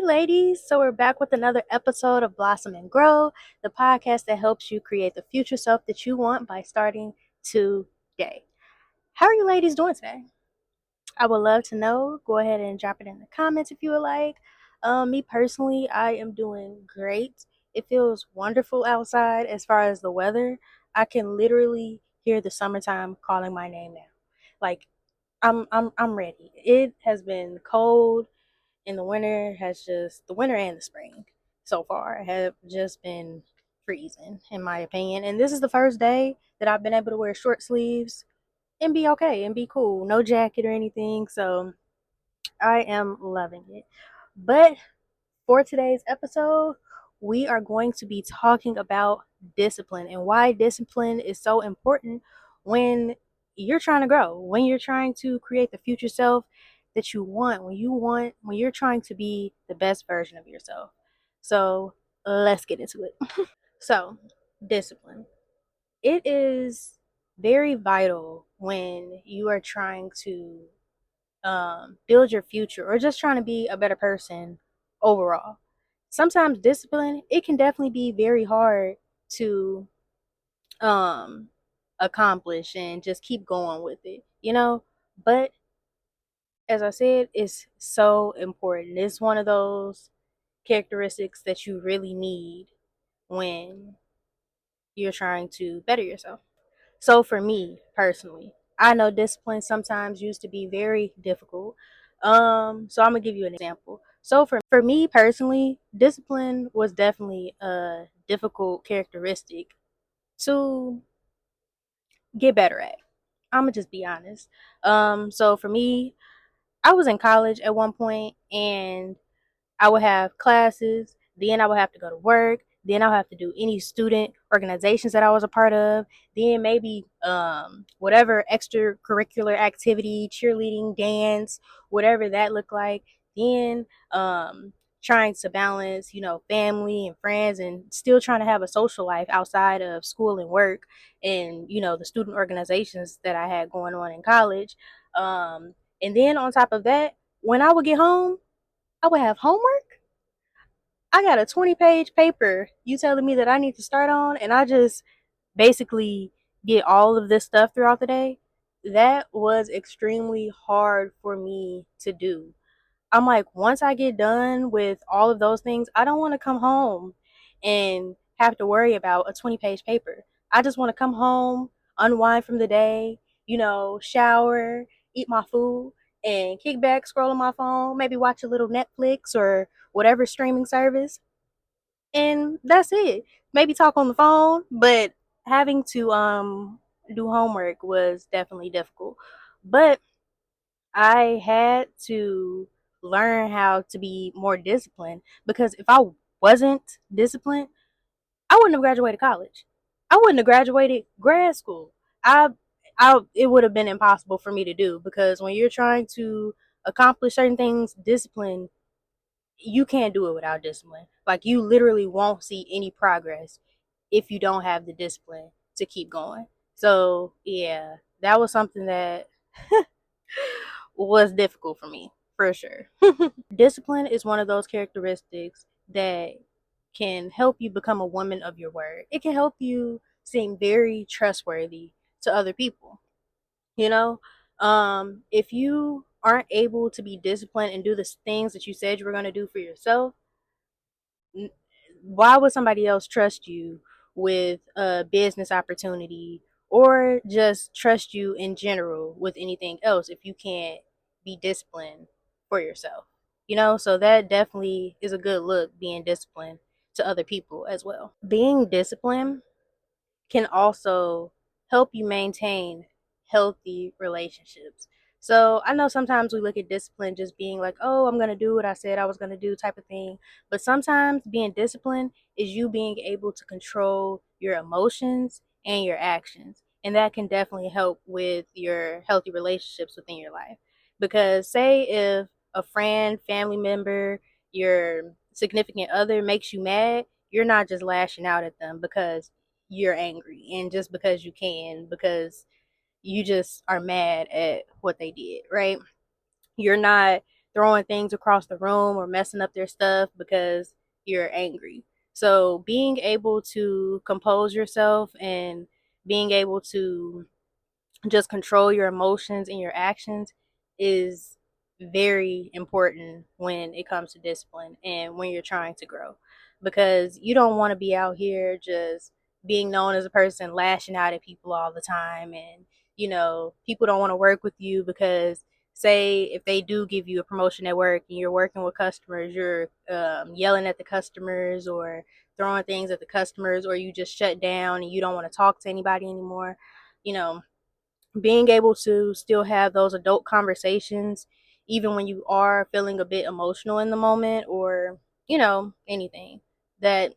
ladies. So, we're back with another episode of Blossom and Grow, the podcast that helps you create the future self that you want by starting today. How are you ladies doing today? I would love to know. Go ahead and drop it in the comments if you would like. Me personally, I am doing great. It feels wonderful outside as far as the weather. I can literally hear the summertime calling my name now. Like I'm ready. It has been cold and the winter and the spring so far have just been freezing in my opinion. And this is the first day that I've been able to wear short sleeves and be okay and be cool. No jacket or anything. So I am loving it. But for today's episode, we are going to be talking about discipline and why discipline is so important when you're trying to grow, when you're trying to create the future self that you want, when you're trying to be the best version of yourself. So let's get into it. So, discipline. It is very vital when you are trying to build your future or just trying to be a better person overall. Sometimes discipline, it can definitely be very hard to um, accomplish and just keep going with it. But as I said, it's so important. It's one of those characteristics that you really need when you're trying to better yourself. So for me personally, I know discipline sometimes used to be very difficult. So I'm gonna give you an example. So for me personally, discipline was definitely a difficult characteristic to get better at. I'm gonna just be honest. So for me, I was in college at one point, and I would have classes, then I would have to go to work, then I would have to do any student organizations that I was a part of, then maybe whatever extracurricular activity, cheerleading, dance, whatever that looked like, then trying to balance, family and friends and still trying to have a social life outside of school and work and, the student organizations that I had going on in college. And then on top of that, when I would get home, I would have homework. I got a 20-page paper you telling me that I need to start on, and I just basically get all of this stuff throughout the day. That was extremely hard for me to do. I'm like, once I get done with all of those things, I don't want to come home and have to worry about a 20-page paper. I just want to come home, unwind from the day, shower, eat my food, and kick back, scroll on my phone, maybe watch a little Netflix or whatever streaming service. And that's it. Maybe talk on the phone, but having to do homework was definitely difficult. But I had to learn how to be more disciplined because if I wasn't disciplined, I wouldn't have graduated college. I wouldn't have graduated grad school. I, it would have been impossible for me to do because when you're trying to accomplish certain things, discipline, you can't do it without discipline. Like you literally won't see any progress if you don't have the discipline to keep going. So yeah, that was something that was difficult for me for sure. Discipline is one of those characteristics that can help you become a woman of your word. It can help you seem very trustworthy to other people. You know, if you aren't able to be disciplined and do the things that you said you were going to do for yourself, why would somebody else trust you with a business opportunity or just trust you in general with anything else if you can't be disciplined for yourself? So that definitely is a good look, being disciplined to other people as well. Being disciplined can also help you maintain healthy relationships. So I know sometimes we look at discipline just being like, oh, I'm going to do what I said I was going to do type of thing. But sometimes being disciplined is you being able to control your emotions and your actions. And that can definitely help with your healthy relationships within your life. Because say if a friend, family member, your significant other makes you mad, you're not just lashing out at them because you're angry and just because you can, because you just are mad at what they did, right? You're not throwing things across the room or messing up their stuff because you're angry. So being able to compose yourself and being able to just control your emotions and your actions is very important when it comes to discipline and when you're trying to grow, because you don't want to be out here just being known as a person lashing out at people all the time. And people don't want to work with you because, say if they do give you a promotion at work and you're working with customers, you're yelling at the customers or throwing things at the customers, or you just shut down and you don't want to talk to anybody anymore. you know Being able to still have those adult conversations even when you are feeling a bit emotional in the moment, or anything, that's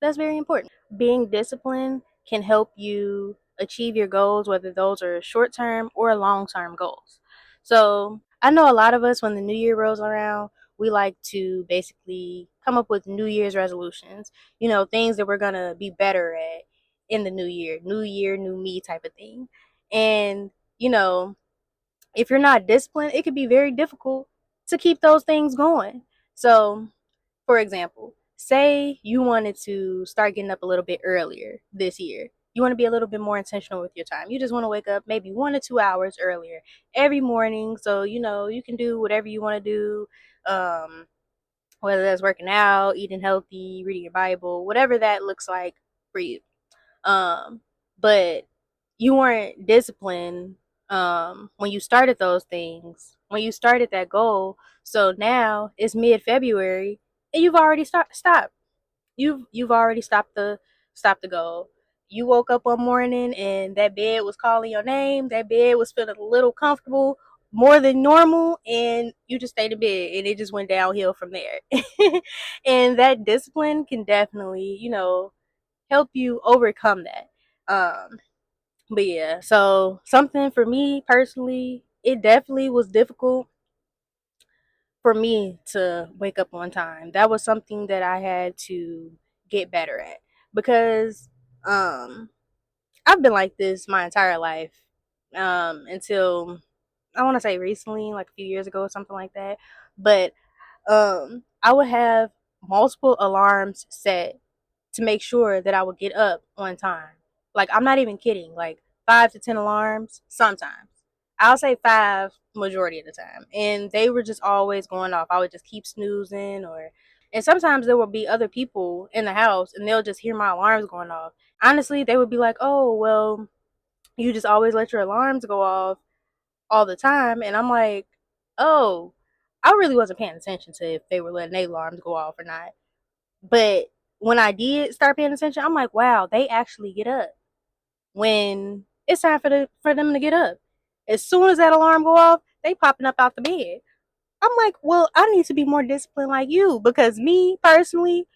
very important. Being disciplined can help you achieve your goals, whether those are short term or long term goals. So I know a lot of us, when the new year rolls around, we like to basically come up with New Year's resolutions, things that we're going to be better at in the new year, new me type of thing. And, you know, if you're not disciplined, it could be very difficult to keep those things going. So, for example, say you wanted to start getting up a little bit earlier this year. You want to be a little bit more intentional with your time. You just want to wake up maybe 1 to 2 hours earlier every morning. So, you can do whatever you want to do, whether that's working out, eating healthy, reading your Bible, whatever that looks like for you. Um, but you weren't disciplined when you started those things, when you started that goal. So now it's mid-February and you've already stopped. You've already stopped the goal. You woke up one morning and that bed was calling your name. That bed was feeling a little comfortable, more than normal, and you just stayed in bed and it just went downhill from there. And that discipline can definitely, help you overcome that. But yeah, so something for me personally, it definitely was difficult for me to wake up on time. That was something that I had to get better at, because um I've been like this my entire life, until I want to say recently, like a few years ago or something like that. But I would have multiple alarms set to make sure that I would get up on time. Like, I'm not even kidding. Like 5 to 10 alarms sometimes. I'll say five majority of the time. And they were just always going off. I would just keep snoozing, and sometimes there would be other people in the house and they'll just hear my alarms going off. Honestly, they would be like, "Oh, well, you just always let your alarms go off all the time." And I'm like, "Oh, I really wasn't paying attention to if they were letting their alarms go off or not." But when I did start paying attention, I'm like, wow, they actually get up when it's time for them to get up. As soon as that alarm go off, they popping up out the bed. I'm like, well, I need to be more disciplined like you, because me personally,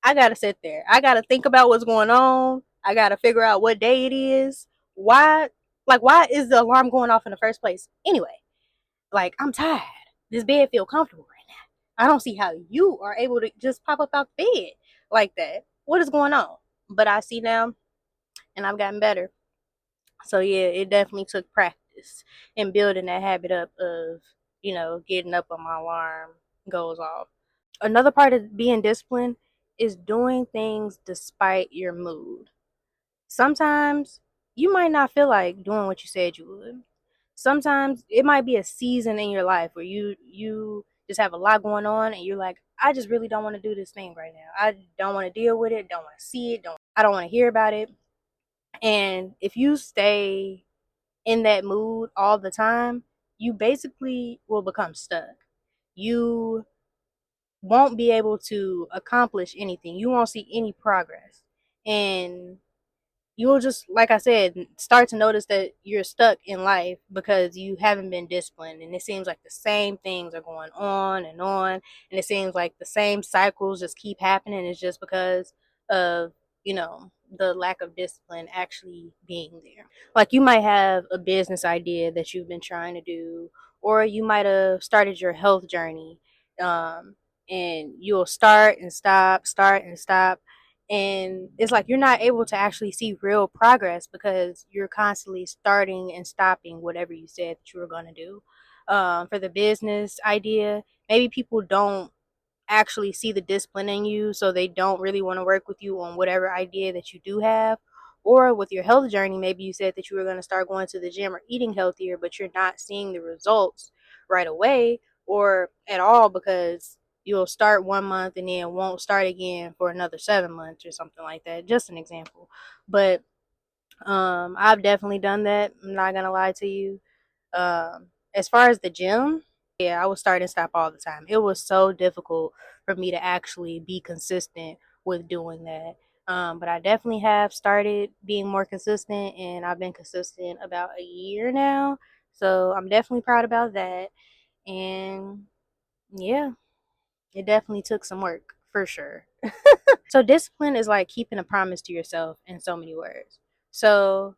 I gotta sit there. I gotta think about what's going on. I gotta figure out what day it is. Why, why is the alarm going off in the first place? Anyway, like, I'm tired. This bed feel comfortable right now. I don't see how you are able to just pop up out the bed like that. What is going on? But I see now, and I've gotten better. So yeah, it definitely took practice and building that habit up of, getting up when my alarm goes off. Another part of being disciplined is doing things despite your mood. Sometimes you might not feel like doing what you said you would. Sometimes it might be a season in your life where you just have a lot going on and you're like, I just really don't want to do this thing right now. I don't want to deal with it, don't want to see it, don't I don't want to hear about it. And if you stay in that mood all the time, you basically will become stuck. You won't be able to accomplish anything. You won't see any progress. And you'll just, like I said, start to notice that you're stuck in life because you haven't been disciplined. And it seems like the same things are going on and on. And it seems like the same cycles just keep happening. It's just because of, the lack of discipline actually being there. Like, you might have a business idea that you've been trying to do, or you might have started your health journey. Um, and you'll start and stop, and it's like you're not able to actually see real progress because you're constantly starting and stopping whatever you said that you were going to do. for the business idea. Maybe people don't actually see the discipline in you, so they don't really want to work with you on whatever idea that you do have. Or with your health journey, maybe you said that you were going to start going to the gym or eating healthier, but you're not seeing the results right away or at all, because you'll start 1 month and then won't start again for another 7 months or something like that. Just an example. But I've definitely done that. I'm not gonna lie to you. As far as the gym, yeah, I would start and stop all the time. It was so difficult for me to actually be consistent with doing that. But I definitely have started being more consistent, and I've been consistent about a year now. So I'm definitely proud about that. And yeah, it definitely took some work for sure. So discipline is like keeping a promise to yourself in so many words. So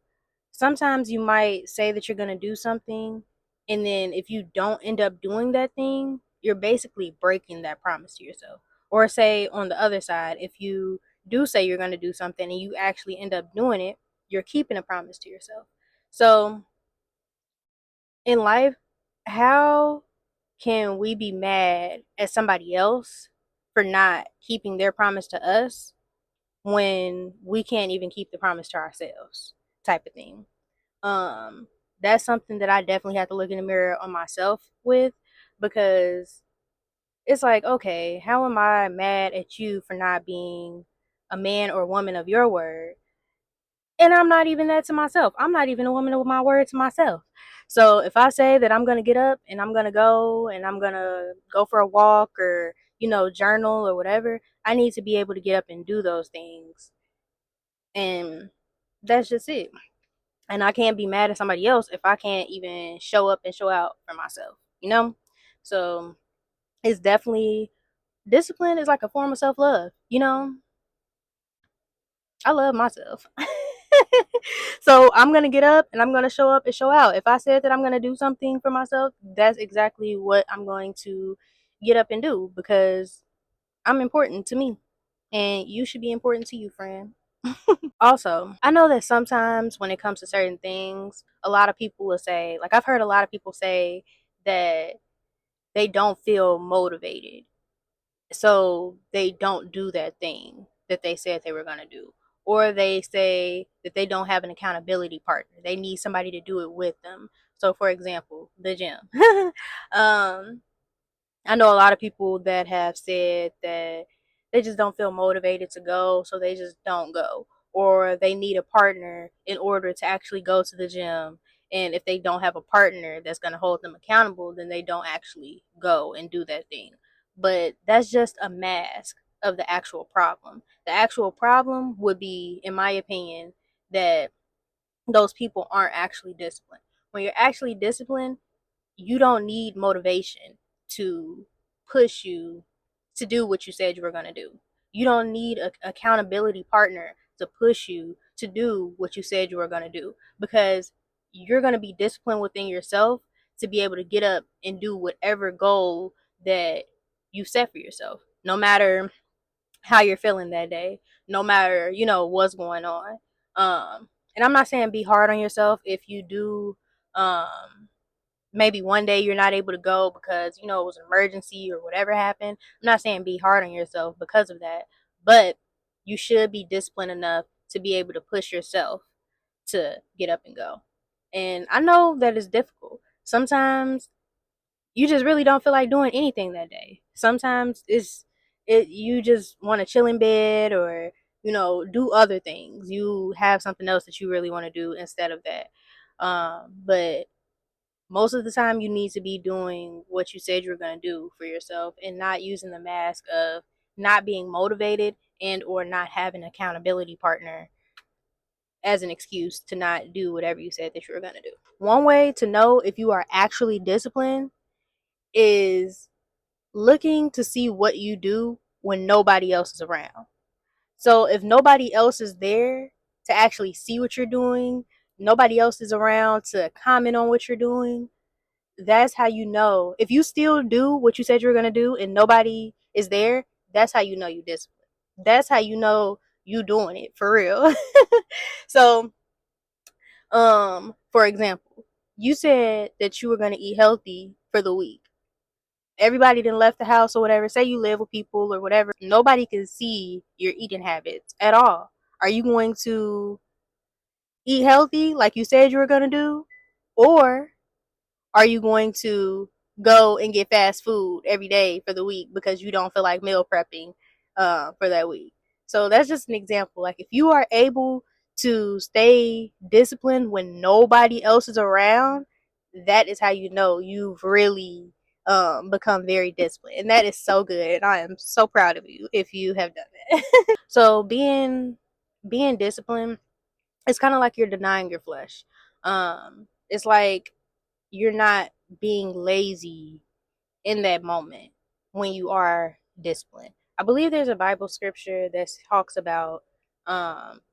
sometimes you might say that you're going to do something, and then if you don't end up doing that thing, you're basically breaking that promise to yourself. Or say on the other side, if you do say you're going to do something and you actually end up doing it, you're keeping a promise to yourself. So in life, how can we be mad at somebody else for not keeping their promise to us when we can't even keep the promise to ourselves, type of thing? um that's something that I definitely have to look in the mirror on myself with, because it's like, okay, how am I mad at you for not being a man or woman of your word, and I'm not even that to myself? I'm not even a woman of my word to myself. So if I say that I'm going to get up and I'm going to go and I'm going to go for a walk, or journal or whatever, I need to be able to get up and do those things. And that's just it. And I can't be mad at somebody else if I can't even show up and show out for myself. So it's definitely, discipline is like a form of self-love. I love myself. So I'm gonna get up and I'm gonna show up and show out. If I said that I'm gonna do something for myself, that's exactly what I'm going to get up and do, because I'm important to me, and you should be important to you, friend. Also, I know that sometimes when it comes to certain things, a lot of people will say, like, I've heard a lot of people say that they don't feel motivated. So they don't do that thing that they said they were going to do. Or they say that they don't have an accountability partner. They need somebody to do it with them. So, for example, the gym. um, I know a lot of people that have said that they just don't feel motivated to go, so they just don't go. Or they need a partner in order to actually go to the gym. And if they don't have a partner that's going to hold them accountable, then they don't actually go and do that thing. But that's just a mask of the actual problem. The actual problem would be, in my opinion, that those people aren't actually disciplined. When you're actually disciplined, you don't need motivation to push you to do what you said you were going to do. You don't need an accountability partner to push you to do what you said you were going to do, because you're going to be disciplined within yourself to be able to get up and do whatever goal that you set for yourself, no matter how you're feeling that day, no matter, what's going on. And I'm not saying be hard on yourself if you do. Maybe one day you're not able to go because it was an emergency or whatever happened. I'm not saying be hard on yourself because of that, but you should be disciplined enough to be able to push yourself to get up and go. And I know that it's difficult. Sometimes you just really don't feel like doing anything that day. Sometimes you just want to chill in bed, or do other things. You have something else that you really want to do instead of that. But most of the time you need to be doing what you said you were going to do for yourself, and not using the mask of not being motivated and or not having an accountability partner as an excuse to not do whatever you said that you were going to do. One way to know if you are actually disciplined is looking to see what you do when nobody else is around. So if nobody else is there to actually see what you're doing, nobody else is around to comment on what you're doing, that's how you know. If you still do what you said you were going to do and nobody is there, that's how you know you disciplined. That's how you know you doing it for real. So, for example, you said that you were going to eat healthy for the week. Everybody done left the house or whatever. Say you live with people or whatever. Nobody can see your eating habits at all. Are you going to eat healthy like you said you were going to do? Or are you going to go and get fast food every day for the week because you don't feel like meal prepping for that week? So that's just an example. Like if you are able to stay disciplined when nobody else is around, that is how you know you've really become very disciplined. And that is so good. And I am so proud of you if you have done that. So being disciplined, it's kind of like you're denying your flesh. It's like you're not being lazy in that moment when you are disciplined. I believe there's a Bible scripture that talks about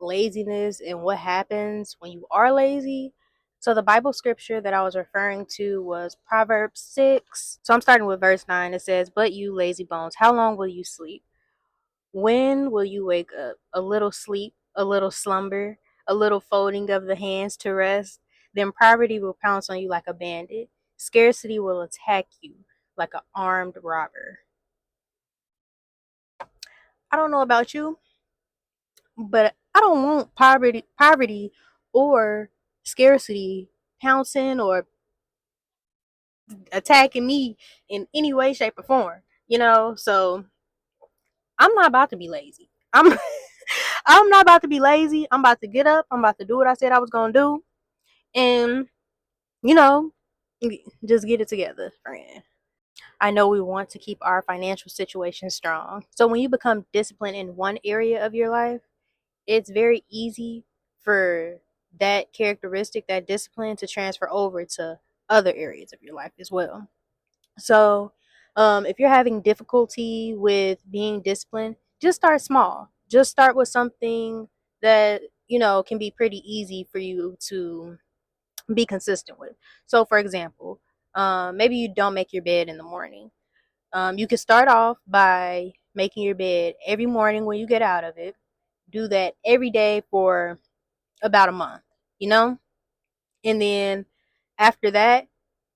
laziness and what happens when you are lazy. So the Bible scripture that I was referring to was Proverbs 6. So I'm starting with verse 9. It says, "But you lazy bones, how long will you sleep? When will you wake up? A little sleep, a little slumber, a little folding of the hands to rest. Then poverty will pounce on you like a bandit. Scarcity will attack you like an armed robber." I don't know about you, but I don't want poverty or scarcity pouncing or attacking me in any way, shape, or form. So I'm not about to be lazy. I'm not about to be lazy. I'm about to get up. I'm about to do what I said I was gonna do, and you know, just get it together, friend. I know we want to keep our financial situation strong. So when you become disciplined in one area of your life, it's very easy for that characteristic, that discipline, to transfer over to other areas of your life as well. So, if you're having difficulty with being disciplined, just start small. Just start with something that, can be pretty easy for you to be consistent with. So, for example, maybe you don't make your bed in the morning. You can start off by making your bed every morning when you get out of it. Do that every day for about a month, you know? And then after that,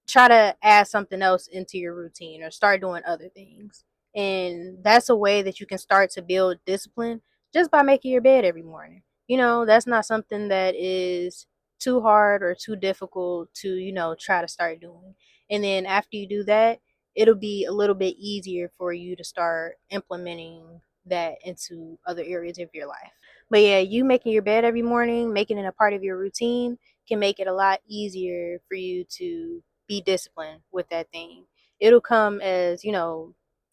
try to add something else into your routine or start doing other things. And that's a way that you can start to build discipline just by making your bed every morning. That's not something that is too hard or too difficult to, try to start doing. And then after you do that, it'll be a little bit easier for you to start implementing that into other areas of your life. But yeah, you making your bed every morning, making it a part of your routine can make it a lot easier for you to be disciplined with that thing. It'll come as,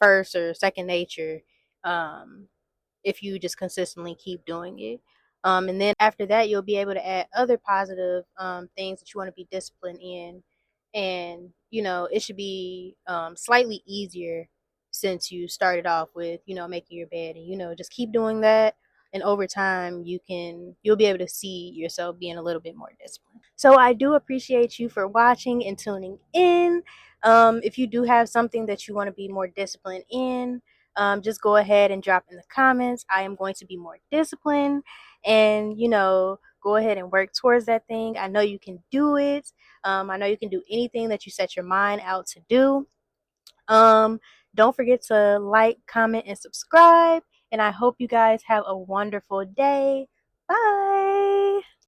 first or second nature, um, if you just consistently keep doing it. And then after that, you'll be able to add other positive things that you want to be disciplined in. And, it should be slightly easier since you started off with, making your bed, and, just keep doing that. And over time, you'll be able to see yourself being a little bit more disciplined. So I do appreciate you for watching and tuning in. If you do have something that you want to be more disciplined in, just go ahead and drop in the comments. I am going to be more disciplined, and go ahead and work towards that thing. I know you can do it. I know you can do anything that you set your mind out to do. Don't forget to like, comment, and subscribe. And I hope you guys have a wonderful day. Bye.